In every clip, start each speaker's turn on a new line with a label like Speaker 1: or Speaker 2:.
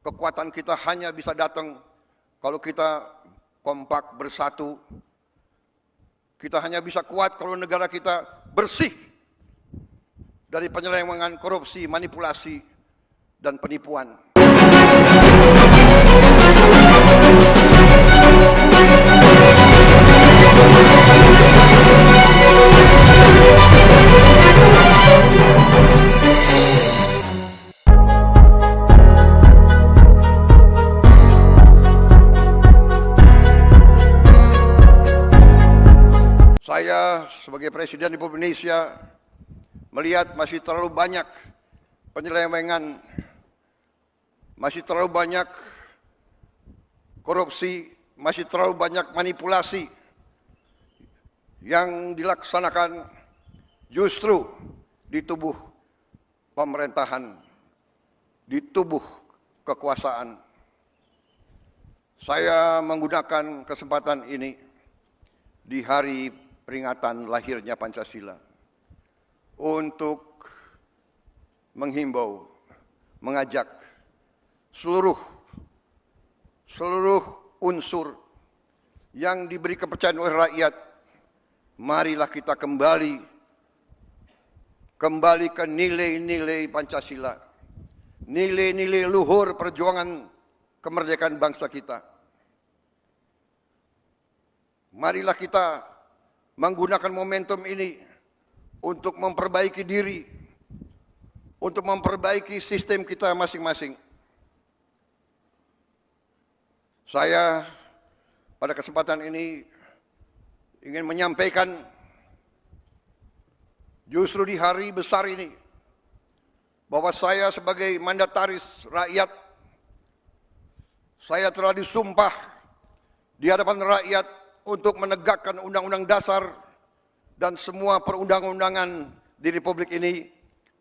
Speaker 1: Kekuatan kita hanya bisa datang kalau kita kompak bersatu. Kita hanya bisa kuat kalau negara kita bersih dari penyelewengan, korupsi, manipulasi, dan penipuan. Saya sebagai Presiden Republik Indonesia melihat masih terlalu banyak penyelewengan, masih terlalu banyak korupsi, masih terlalu banyak manipulasi yang dilaksanakan justru di tubuh pemerintahan, di tubuh kekuasaan. Saya menggunakan kesempatan ini di hari peringatan lahirnya Pancasila untuk menghimbau, mengajak seluruh unsur yang diberi kepercayaan oleh rakyat, marilah kita kembali ke nilai-nilai Pancasila, nilai-nilai luhur perjuangan kemerdekaan bangsa kita. Marilah kita menggunakan momentum ini untuk memperbaiki diri, untuk memperbaiki sistem kita masing-masing. Saya pada kesempatan ini ingin menyampaikan justru di hari besar ini bahwa saya sebagai mandataris rakyat, saya telah disumpah di hadapan rakyat untuk menegakkan Undang-Undang Dasar dan semua perundang-undangan di Republik ini,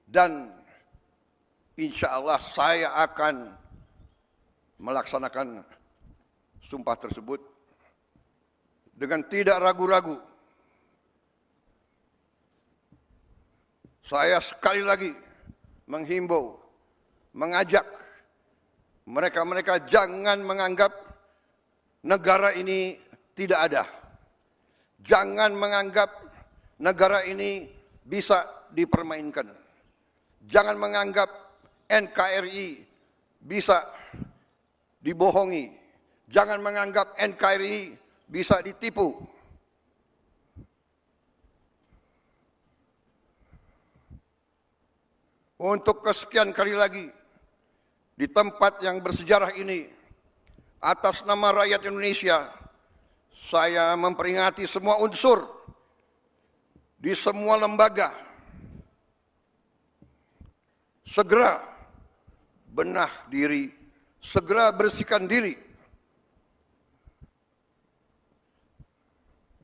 Speaker 1: dan insya Allah saya akan melaksanakan sumpah tersebut dengan tidak ragu-ragu. Saya sekali lagi menghimbau, mengajak mereka-mereka jangan menganggap negara ini tidak ada. Jangan menganggap negara ini bisa dipermainkan. Jangan menganggap NKRI bisa dibohongi. Jangan menganggap NKRI bisa ditipu. Untuk kesekian kali lagi, di tempat yang bersejarah ini, atas nama rakyat Indonesia, saya memperingati semua unsur di semua lembaga segera benah diri, segera bersihkan diri,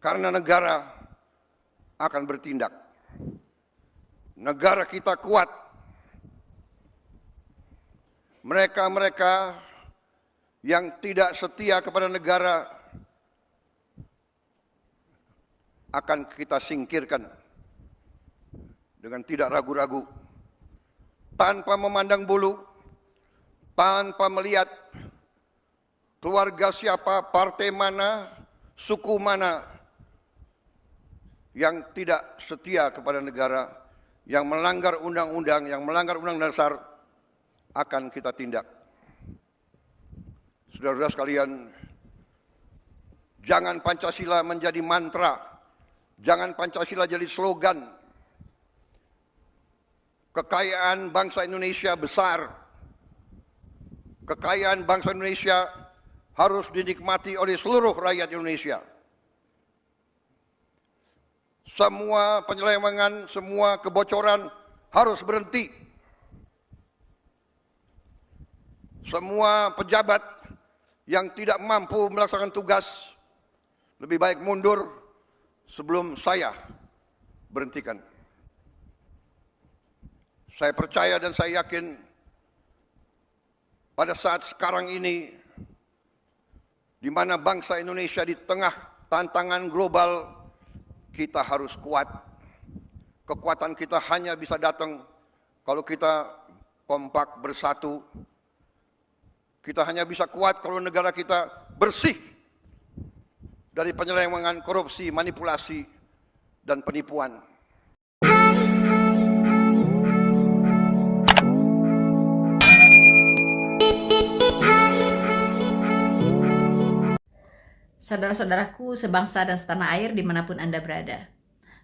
Speaker 1: karena negara akan bertindak. Negara kita kuat. Mereka-mereka yang tidak setia kepada negara akan kita singkirkan dengan tidak ragu-ragu, tanpa memandang bulu, tanpa melihat keluarga siapa, partai mana, suku mana yang tidak setia kepada negara, yang melanggar undang-undang, yang melanggar undang-undang dasar, akan kita tindak. Saudara-saudara sekalian, jangan Pancasila menjadi mantra. Jangan Pancasila jadi slogan. Kekayaan bangsa Indonesia besar. Kekayaan bangsa Indonesia harus dinikmati oleh seluruh rakyat Indonesia. Semua penyelewengan, semua kebocoran harus berhenti. Semua pejabat yang tidak mampu melaksanakan tugas lebih baik mundur sebelum saya berhentikan. Saya percaya dan saya yakin pada saat sekarang ini, di mana bangsa Indonesia di tengah tantangan global, kita harus kuat. Kekuatan kita hanya bisa datang kalau kita kompak bersatu. Kita hanya bisa kuat kalau negara kita bersih dari penyelewengan, korupsi, manipulasi, dan penipuan.
Speaker 2: Saudara-saudaraku sebangsa dan setanah air dimanapun Anda berada.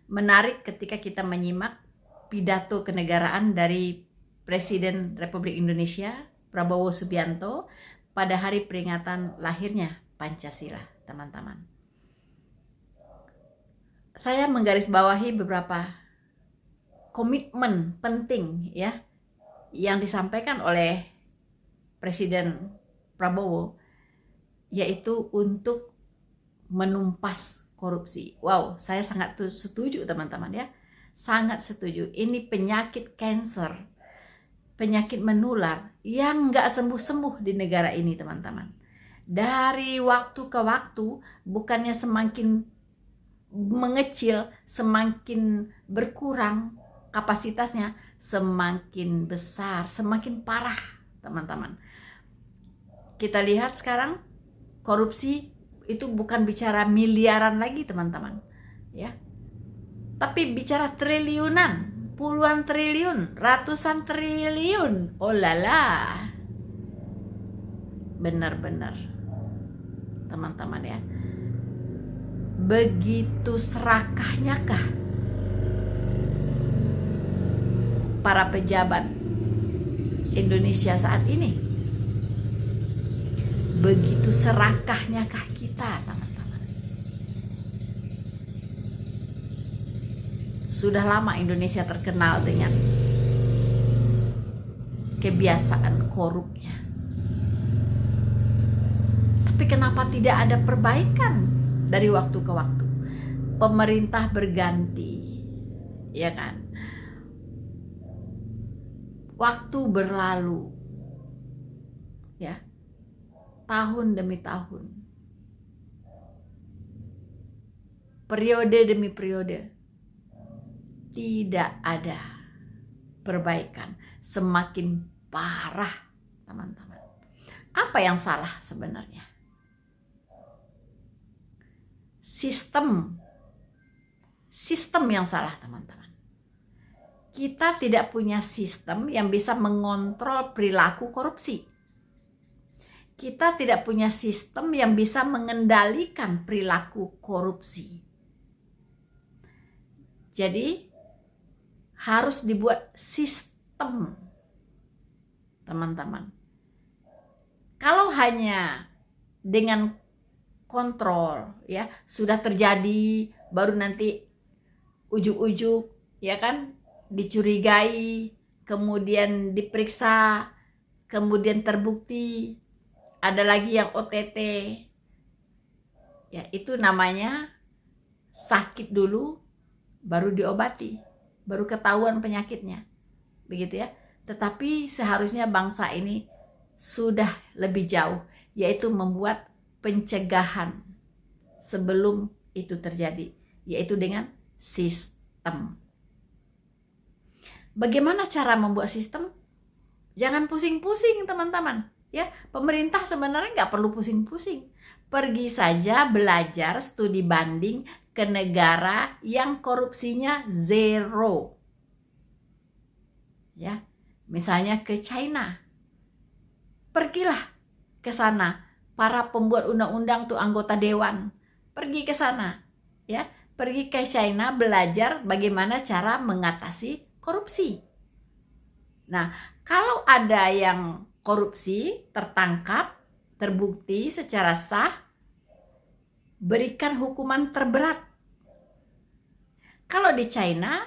Speaker 2: Menarik ketika kita menyimak pidato kenegaraan dari Presiden Republik Indonesia, Prabowo Subianto, pada hari peringatan lahirnya Pancasila, teman-teman. Saya menggarisbawahi beberapa komitmen penting ya yang disampaikan oleh Presiden Prabowo, yaitu untuk menumpas korupsi. Wow, saya sangat setuju teman-teman ya. Sangat setuju. Ini penyakit kanker, penyakit menular yang nggak sembuh-sembuh di negara ini teman-teman. Dari waktu ke waktu bukannya semakin mengecil, semakin berkurang kapasitasnya, semakin besar, semakin parah teman-teman. Kita lihat sekarang korupsi itu bukan bicara miliaran lagi teman-teman ya, tapi bicara triliunan, puluhan triliun, ratusan triliun. Oh lala, benar-benar teman-teman ya, begitu serakahnya kah para pejabat Indonesia saat ini? Begitu serakahnya kah kita, teman-teman? Sudah lama Indonesia terkenal dengan kebiasaan korupnya. Tapi kenapa tidak ada perbaikan dari waktu ke waktu? Pemerintah berganti, ya kan? Waktu berlalu, ya. Tahun demi tahun, periode demi periode, tidak ada perbaikan, semakin parah teman-teman. Apa yang salah sebenarnya? Sistem yang salah teman-teman. Kita tidak punya sistem yang bisa mengontrol perilaku korupsi. Kita tidak punya sistem yang bisa mengendalikan perilaku korupsi. Jadi harus dibuat sistem, teman-teman. Kalau hanya dengan kontrol ya, sudah terjadi, baru nanti ujuk-ujuk ya kan, dicurigai, kemudian diperiksa, kemudian terbukti, ada lagi yang OTT, ya itu namanya sakit dulu, baru diobati, baru ketahuan penyakitnya, begitu ya. Tetapi seharusnya bangsa ini sudah lebih jauh, yaitu membuat pencegahan sebelum itu terjadi, yaitu dengan sistem. Bagaimana cara membuat sistem? Jangan pusing-pusing teman-teman. Ya, pemerintah sebenarnya nggak perlu pusing-pusing. Pergi saja belajar studi banding ke negara yang korupsinya zero. Ya, misalnya ke China. Pergilah ke sana. Para pembuat undang-undang tuh anggota dewan. Pergi ke sana. Ya, pergi ke China belajar bagaimana cara mengatasi korupsi. Nah, kalau ada yang korupsi, tertangkap, terbukti secara sah, berikan hukuman terberat. Kalau di China,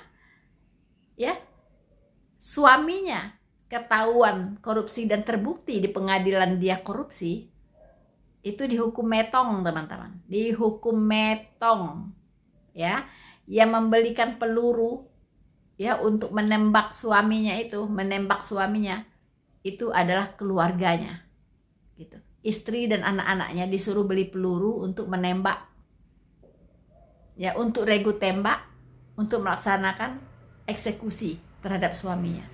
Speaker 2: ya, suaminya ketahuan korupsi dan terbukti di pengadilan dia korupsi, itu dihukum metong, teman-teman. Dihukum metong, ya, yang membelikan peluru, ya, untuk menembak suaminya itu adalah keluarganya, gitu. Istri dan anak-anaknya disuruh beli peluru untuk menembak, ya, untuk regu tembak, untuk melaksanakan eksekusi terhadap suaminya.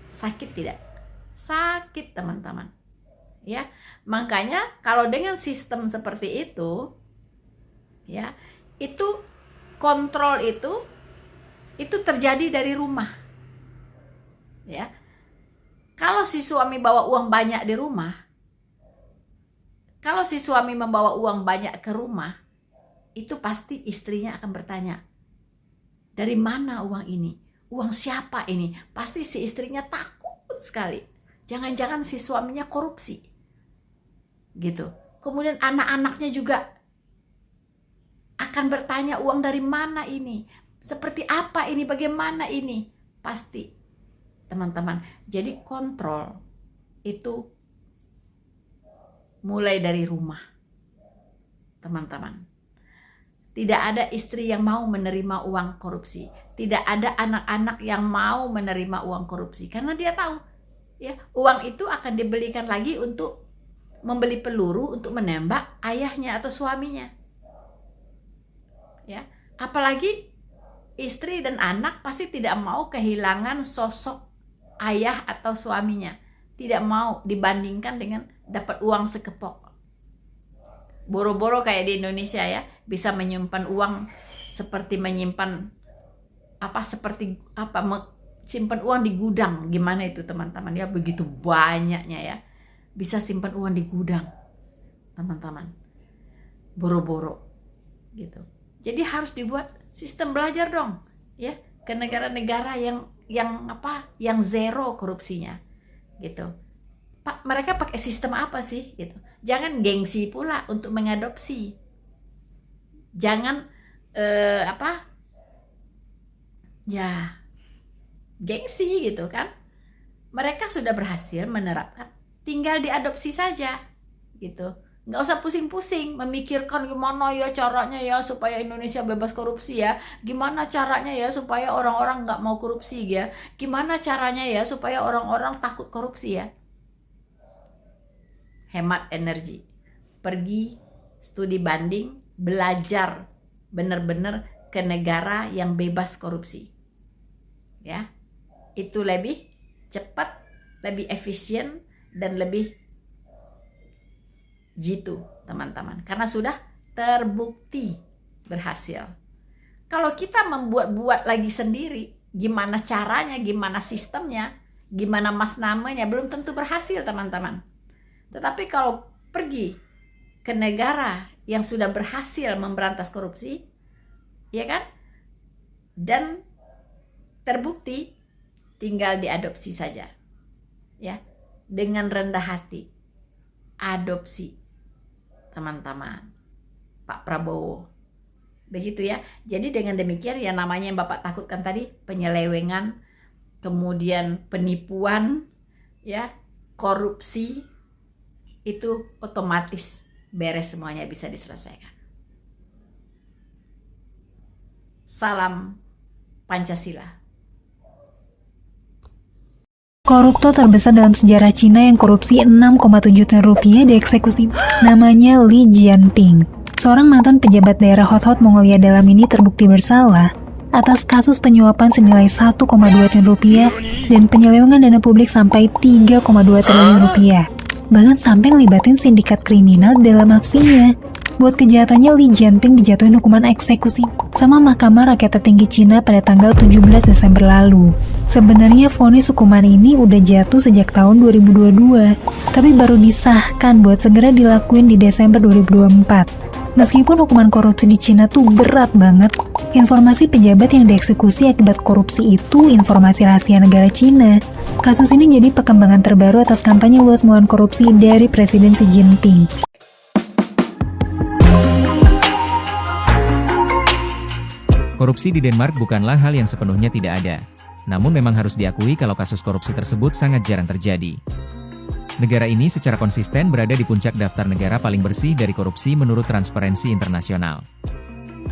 Speaker 2: Sakit tidak? Sakit teman-teman, ya. Makanya kalau dengan sistem seperti itu, ya, itu kontrol itu terjadi dari rumah. Ya. Kalau si suami bawa uang banyak di rumah, kalau si suami membawa uang banyak ke rumah, itu pasti istrinya akan bertanya, dari mana uang ini? Uang siapa ini? Pasti si istrinya takut sekali. Jangan-jangan si suaminya korupsi. Gitu. Kemudian anak-anaknya juga akan bertanya, uang dari mana ini? Seperti apa ini? Bagaimana ini? Pasti, teman-teman. Jadi kontrol itu mulai dari rumah, teman-teman. Tidak ada istri yang mau menerima uang korupsi. Tidak ada anak-anak yang mau menerima uang korupsi. Karena dia tahu, ya, uang itu akan dibelikan lagi untuk membeli peluru untuk menembak ayahnya atau suaminya. Ya, apalagi istri dan anak pasti tidak mau kehilangan sosok ayah atau suaminya. Tidak mau dibandingkan dengan dapat uang sekepok. Boro-boro kayak di Indonesia ya, bisa menyimpan uang seperti menyimpan simpan uang di gudang. Gimana itu teman-teman ya, begitu banyaknya ya. Bisa simpan uang di gudang, teman-teman. Boro-boro gitu. Jadi harus dibuat sistem belajar dong, ya, ke negara-negara yang zero korupsinya, gitu. Pak, mereka pakai sistem apa sih, gitu. Jangan gengsi pula untuk mengadopsi. Jangan gengsi gitu kan. Mereka sudah berhasil menerapkan, tinggal diadopsi saja, gitu. Nggak usah pusing-pusing memikirkan gimana ya caranya ya supaya Indonesia bebas korupsi ya, gimana caranya ya supaya orang-orang nggak mau korupsi ya, gimana caranya ya supaya orang-orang takut korupsi ya. Hemat energi, pergi studi banding, belajar benar-benar ke negara yang bebas korupsi, ya. Itu lebih cepat, lebih efisien, dan lebih jitu, teman-teman, karena sudah terbukti berhasil. Kalau kita membuat-buat lagi sendiri, gimana caranya, gimana sistemnya, gimana mas namanya, belum tentu berhasil, teman-teman. Tetapi kalau pergi ke negara yang sudah berhasil memberantas korupsi, ya kan, dan terbukti, tinggal diadopsi saja, ya, dengan rendah hati. Adopsi, teman-teman, Pak Prabowo. Begitu ya. Jadi dengan demikian ya, namanya yang Bapak takutkan tadi, penyelewengan, kemudian penipuan, ya, korupsi, itu otomatis beres semuanya, bisa diselesaikan. Salam Pancasila.
Speaker 3: Koruptor terbesar dalam sejarah Cina yang korupsi 6,7 triliun rupiah dieksekusi. Namanya Li Jianping. Seorang mantan pejabat daerah hot-hot Mongolia dalam ini terbukti bersalah atas kasus penyuapan senilai 1,2 triliun rupiah dan penyelewengan dana publik sampai 3,2 triliun rupiah. Bahkan sampai ngelibatin sindikat kriminal dalam aksinya. Buat kejahatannya, Li Jianping dijatuhin hukuman eksekusi sama Mahkamah Rakyat Tertinggi Cina pada tanggal 17 Desember lalu. Sebenarnya vonis hukuman ini udah jatuh sejak tahun 2022, tapi baru disahkan buat segera dilakuin di Desember 2024. Meskipun hukuman korupsi di Cina tuh berat banget, informasi pejabat yang dieksekusi akibat korupsi itu informasi rahasia negara Cina. Kasus ini jadi perkembangan terbaru atas kampanye luas melawan korupsi dari Presiden Xi Jinping.
Speaker 4: Korupsi di Denmark bukanlah hal yang sepenuhnya tidak ada. Namun memang harus diakui kalau kasus korupsi tersebut sangat jarang terjadi. Negara ini secara konsisten berada di puncak daftar negara paling bersih dari korupsi menurut Transparency International.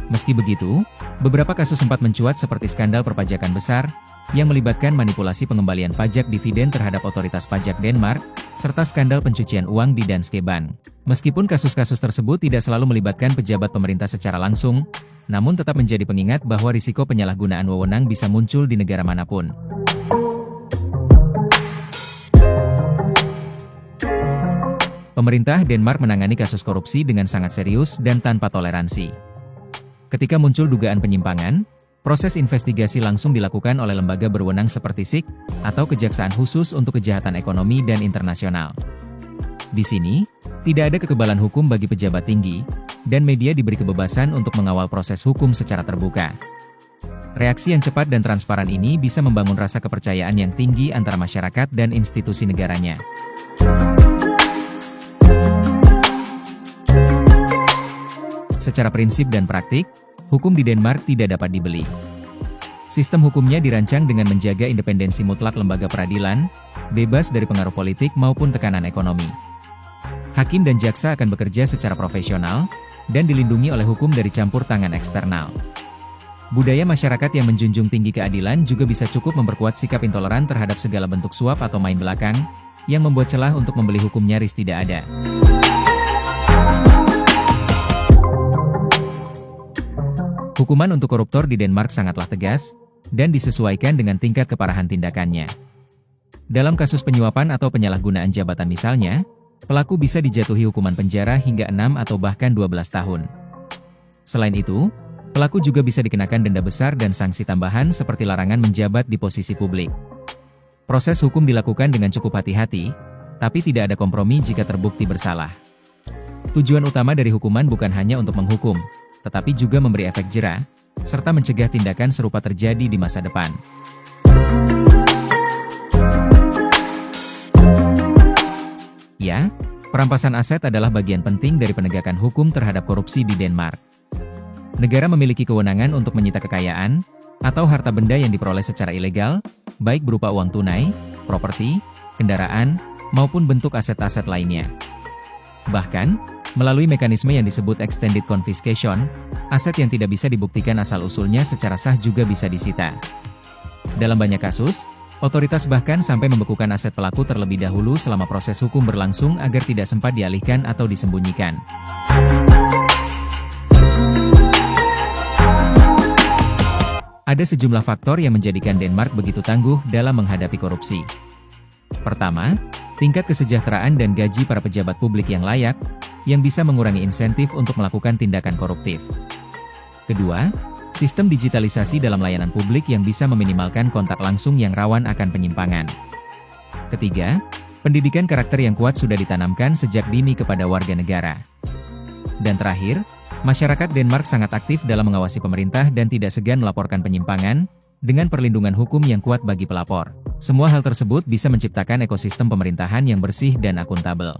Speaker 4: Meski begitu, beberapa kasus sempat mencuat seperti skandal perpajakan besar, yang melibatkan manipulasi pengembalian pajak dividen terhadap otoritas pajak Denmark, serta skandal pencucian uang di Danske Bank. Meskipun kasus-kasus tersebut tidak selalu melibatkan pejabat pemerintah secara langsung, namun tetap menjadi pengingat bahwa risiko penyalahgunaan wewenang bisa muncul di negara manapun. Pemerintah Denmark menangani kasus korupsi dengan sangat serius dan tanpa toleransi. Ketika muncul dugaan penyimpangan, proses investigasi langsung dilakukan oleh lembaga berwenang seperti SIK atau Kejaksaan Khusus untuk Kejahatan Ekonomi dan Internasional. Di sini, tidak ada kekebalan hukum bagi pejabat tinggi, dan media diberi kebebasan untuk mengawal proses hukum secara terbuka. Reaksi yang cepat dan transparan ini bisa membangun rasa kepercayaan yang tinggi antara masyarakat dan institusi negaranya. Secara prinsip dan praktik, hukum di Denmark tidak dapat dibeli. Sistem hukumnya dirancang dengan menjaga independensi mutlak lembaga peradilan, bebas dari pengaruh politik maupun tekanan ekonomi. Hakim dan jaksa akan bekerja secara profesional, dan dilindungi oleh hukum dari campur tangan eksternal. Budaya masyarakat yang menjunjung tinggi keadilan juga bisa cukup memperkuat sikap intoleran terhadap segala bentuk suap atau main belakang, yang membuat celah untuk membeli hukum nyaris tidak ada. Hukuman untuk koruptor di Denmark sangatlah tegas, dan disesuaikan dengan tingkat keparahan tindakannya. Dalam kasus penyuapan atau penyalahgunaan jabatan misalnya, pelaku bisa dijatuhi hukuman penjara hingga 6 atau bahkan 12 tahun. Selain itu, pelaku juga bisa dikenakan denda besar dan sanksi tambahan seperti larangan menjabat di posisi publik. Proses hukum dilakukan dengan cukup hati-hati, tapi tidak ada kompromi jika terbukti bersalah. Tujuan utama dari hukuman bukan hanya untuk menghukum, tetapi juga memberi efek jera, serta mencegah tindakan serupa terjadi di masa depan. Ya, perampasan aset adalah bagian penting dari penegakan hukum terhadap korupsi di Denmark. Negara memiliki kewenangan untuk menyita kekayaan, atau harta benda yang diperoleh secara ilegal, baik berupa uang tunai, properti, kendaraan, maupun bentuk aset-aset lainnya. Bahkan, melalui mekanisme yang disebut extended confiscation, aset yang tidak bisa dibuktikan asal-usulnya secara sah juga bisa disita. Dalam banyak kasus, otoritas bahkan sampai membekukan aset pelaku terlebih dahulu selama proses hukum berlangsung agar tidak sempat dialihkan atau disembunyikan. Ada sejumlah faktor yang menjadikan Denmark begitu tangguh dalam menghadapi korupsi. Pertama, tingkat kesejahteraan dan gaji para pejabat publik yang layak, yang bisa mengurangi insentif untuk melakukan tindakan koruptif. Kedua, sistem digitalisasi dalam layanan publik yang bisa meminimalkan kontak langsung yang rawan akan penyimpangan. Ketiga, pendidikan karakter yang kuat sudah ditanamkan sejak dini kepada warga negara. Dan terakhir, masyarakat Denmark sangat aktif dalam mengawasi pemerintah dan tidak segan melaporkan penyimpangan, dengan perlindungan hukum yang kuat bagi pelapor. Semua hal tersebut bisa menciptakan ekosistem pemerintahan yang bersih dan akuntabel.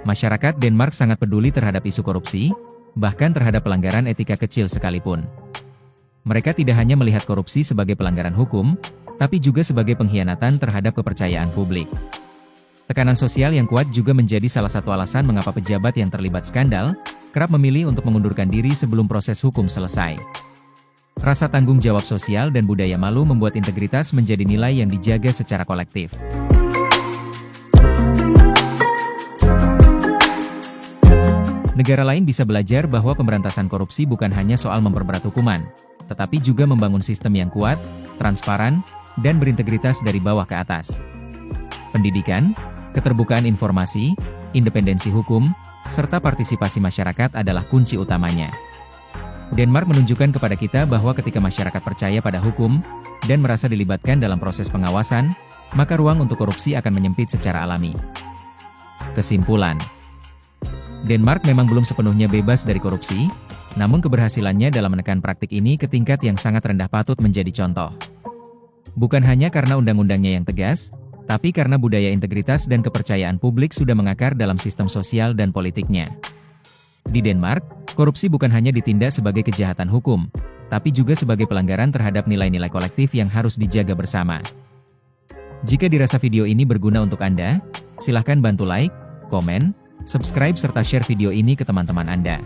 Speaker 4: Masyarakat Denmark sangat peduli terhadap isu korupsi, bahkan terhadap pelanggaran etika kecil sekalipun. Mereka tidak hanya melihat korupsi sebagai pelanggaran hukum, tapi juga sebagai pengkhianatan terhadap kepercayaan publik. Tekanan sosial yang kuat juga menjadi salah satu alasan mengapa pejabat yang terlibat skandal kerap memilih untuk mengundurkan diri sebelum proses hukum selesai. Rasa tanggung jawab sosial dan budaya malu membuat integritas menjadi nilai yang dijaga secara kolektif. Negara lain bisa belajar bahwa pemberantasan korupsi bukan hanya soal memperberat hukuman, tetapi juga membangun sistem yang kuat, transparan, dan berintegritas dari bawah ke atas. Pendidikan, keterbukaan informasi, independensi hukum, serta partisipasi masyarakat adalah kunci utamanya. Denmark menunjukkan kepada kita bahwa ketika masyarakat percaya pada hukum, dan merasa dilibatkan dalam proses pengawasan, maka ruang untuk korupsi akan menyempit secara alami. Kesimpulan: Denmark memang belum sepenuhnya bebas dari korupsi, namun keberhasilannya dalam menekan praktik ini ke tingkat yang sangat rendah patut menjadi contoh. Bukan hanya karena undang-undangnya yang tegas, tapi karena budaya integritas dan kepercayaan publik sudah mengakar dalam sistem sosial dan politiknya. Di Denmark, korupsi bukan hanya ditindak sebagai kejahatan hukum, tapi juga sebagai pelanggaran terhadap nilai-nilai kolektif yang harus dijaga bersama. Jika dirasa video ini berguna untuk Anda, silahkan bantu like, komen, subscribe serta share video ini ke teman-teman Anda.